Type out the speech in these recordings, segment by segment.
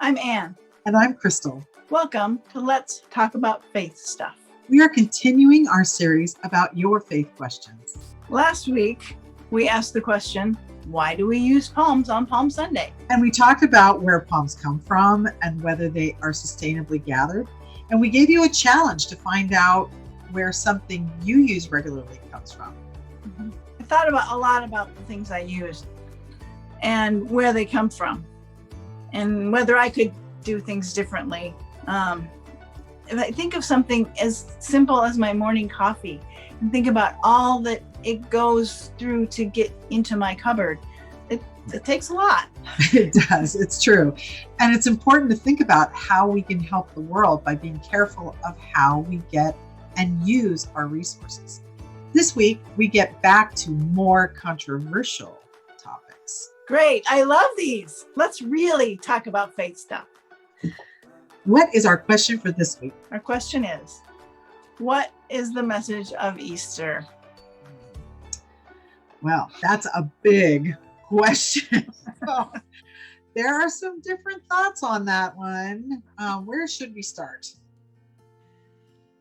I'm Anne. And I'm Crystal. Welcome to Let's Talk About Faith Stuff. We are continuing our series about your faith questions. Last week, we asked the question, why do we use palms on Palm Sunday? And we talked about where palms come from and whether they are sustainably gathered. And we gave you a challenge to find out where something you use regularly comes from. I thought a lot about the things I use and where they come from and whether I could do things differently. If I think of something as simple as my morning coffee and think about all that it goes through to get into my cupboard, it takes a lot. It does. It's true. And it's important to think about how we can help the world by being careful of how we get and use our resources. This week, we get back to more controversial topics. Great. I love these. Let's really talk about faith stuff. What is our question for this week? Our question is, what is the message of Easter? Well, that's a big question. So, there are some different thoughts on that one. Where should we start?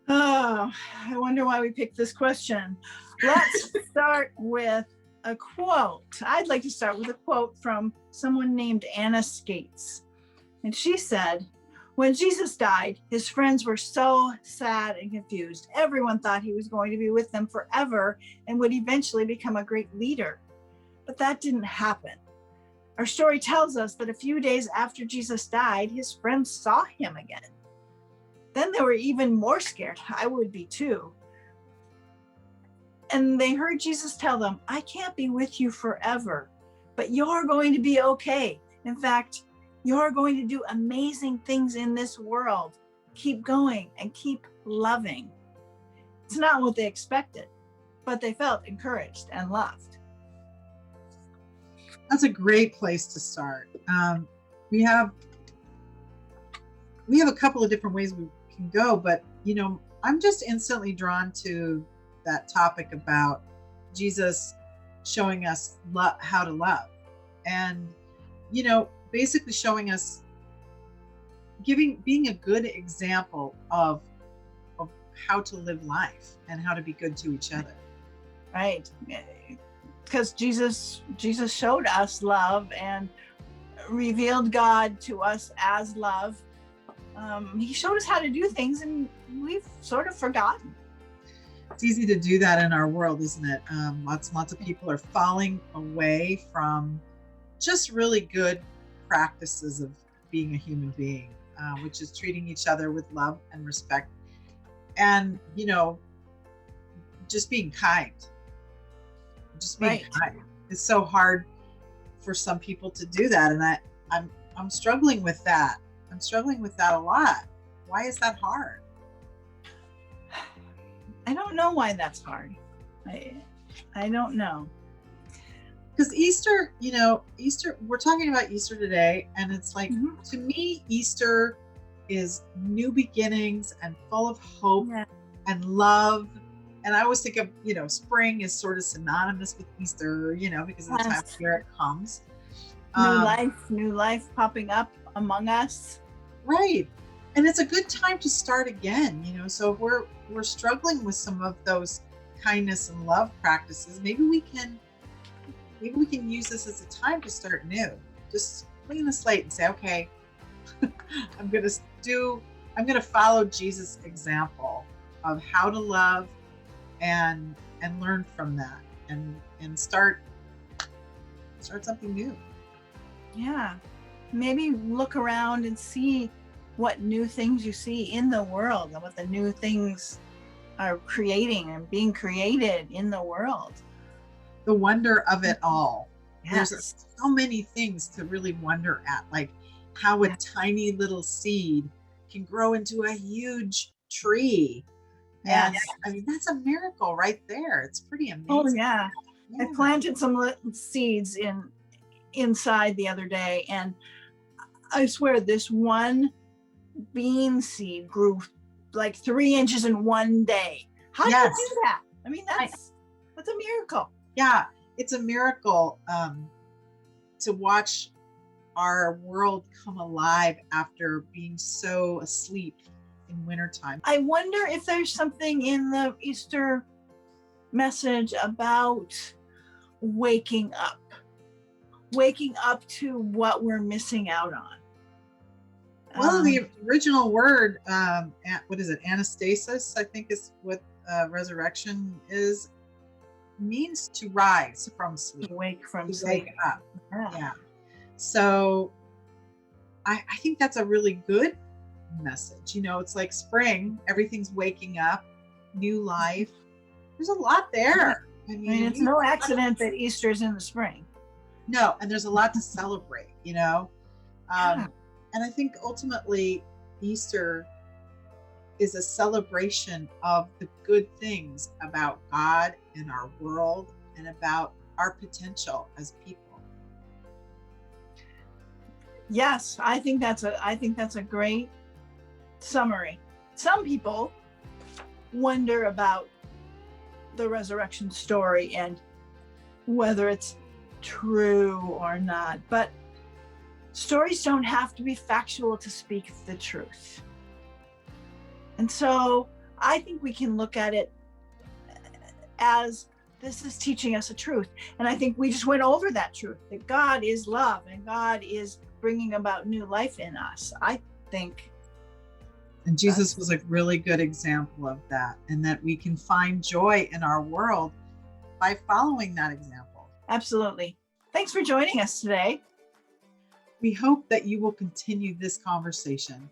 Oh, I wonder why we picked this question. Let's start with a quote. I'd like to start with a quote from someone named Anna Skates. And she said, when Jesus died, his friends were so sad and confused. Everyone thought he was going to be with them forever and would eventually become a great leader. But that didn't happen. Our story tells us that a few days after Jesus died, his friends saw him again. Then they were even more scared. I would be too. And they heard Jesus tell them, I can't be with you forever, but you're going to be okay. In fact, you're going to do amazing things in this world. Keep going and keep loving. It's not what they expected, but they felt encouraged and loved. That's a great place to start. We have a couple of different ways we can go, but I'm just instantly drawn to that topic about Jesus showing us how to love, and basically showing us, being a good example of how to live life and how to be good to each other. Right. Because Jesus showed us love and revealed God to us as love. He showed us how to do things, and we've sort of forgotten. It's easy to do that in our world, isn't it? Lots of people are falling away from just really good practices of being a human being, which is treating each other with love and respect, and just being kind. Kind. It's so hard for some people to do that, and I'm struggling with that. I'm struggling with that a lot. Why is that hard? I don't know why that's hard. I don't know. Because Easter, we're talking about Easter today, and it's like, to me, Easter is new beginnings and full of hope and love. And I always think of, spring is sort of synonymous with Easter, because of the time of year it comes. New life popping up among us. Right. And it's a good time to start again, so if we're struggling with some of those kindness and love practices, maybe we can use this as a time to start new. Just clean the slate and say, okay, I'm going to follow Jesus' example of how to love and learn from that and start something new. Yeah. Maybe look around and see what new things you see in the world and what the new things are creating and being created in the world. The wonder of it all. Yes. There's so many things to really wonder at, like how a tiny little seed can grow into a huge tree. And I mean, that's a miracle right there. It's pretty amazing. Oh yeah. I planted some little seeds inside the other day, and I swear this one bean seed grew like 3 inches in one day. How do you do that? I mean, that's a miracle. Yeah, it's a miracle to watch our world come alive after being so asleep in wintertime. I wonder if there's something in the Easter message about waking up to what we're missing out on. Well, the original word, what is it? Anastasis, I think is what resurrection is, means to rise from sleep. Wake from to sleep. Wake up. Yeah. So I think that's a really good message. You know, it's like spring, everything's waking up, new life. There's a lot there. I mean, it's no accident that Easter's in the spring. No, and there's a lot to celebrate, you know. And I think ultimately Easter is a celebration of the good things about God and our world and about our potential as people. Yes, I think that's a great summary. Some people wonder about the resurrection story and whether it's true or not, but stories don't have to be factual to speak the truth. And so I think we can look at it as this is teaching us a truth. And I think we just went over that truth, that God is love and God is bringing about new life in us. I think. And Jesus was a really good example of that, and that we can find joy in our world by following that example. Absolutely. Thanks for joining us today. We hope that you will continue this conversation.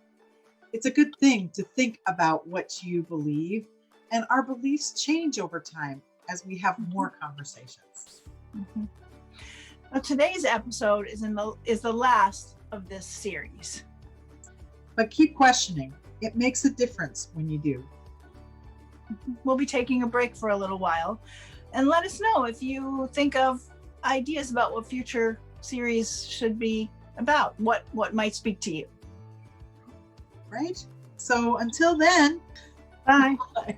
It's a good thing to think about what you believe, and our beliefs change over time as we have more conversations. Now, today's episode is the last of this series. But keep questioning. It makes a difference when you do. We'll be taking a break for a little while, and let us know if you think of ideas about what future series should be about, what might speak to you. Right? So until then, bye. bye.